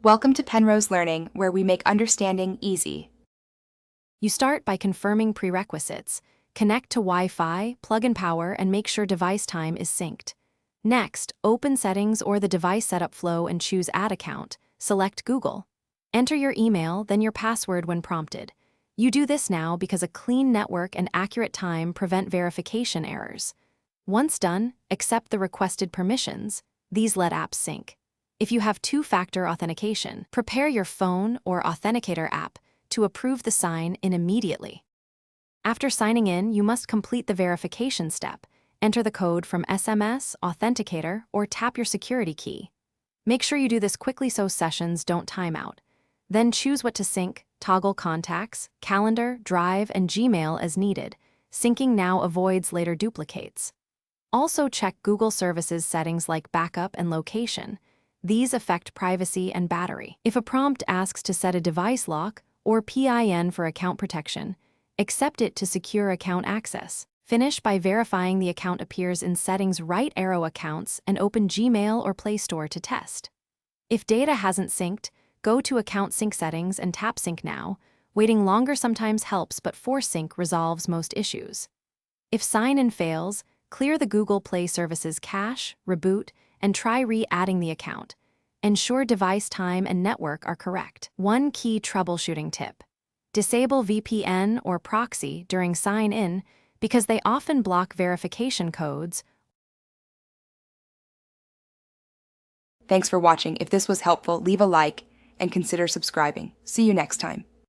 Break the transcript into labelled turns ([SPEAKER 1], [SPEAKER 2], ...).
[SPEAKER 1] Welcome to Penrose Learning, where we make understanding easy.
[SPEAKER 2] You start by confirming prerequisites. Connect to Wi-Fi, plug in power, and make sure device time is synced. Next, open Settings or the device setup flow and choose Add Account. Select Google. Enter your email, then your password when prompted. You do this now because a clean network and accurate time prevent verification errors. Once done, accept the requested permissions. These let apps sync. If you have two-factor authentication, prepare your phone or Authenticator app to approve the sign-in immediately. After signing in, you must complete the verification step. Enter the code from SMS, Authenticator, or tap your security key. Make sure you do this quickly so sessions don't time out. Then choose what to sync, toggle contacts, calendar, Drive, and Gmail as needed. Syncing now avoids later duplicates. Also check Google Services settings like backup and location. These affect privacy and battery. If a prompt asks to set a device lock or PIN for account protection, accept it to secure account access. Finish by verifying the account appears in Settings right arrow Accounts and open Gmail or Play Store to test. If data hasn't synced, go to Account Sync Settings and tap Sync Now. Waiting longer sometimes helps, but Force Sync resolves most issues. If sign-in fails, clear the Google Play Services cache, reboot, and try re-adding the account. Ensure device time and network are correct. One key troubleshooting tip: disable VPN or proxy during sign-in because they often block verification codes.
[SPEAKER 1] Thanks for watching. If this was helpful, leave a like and consider subscribing. See you next time.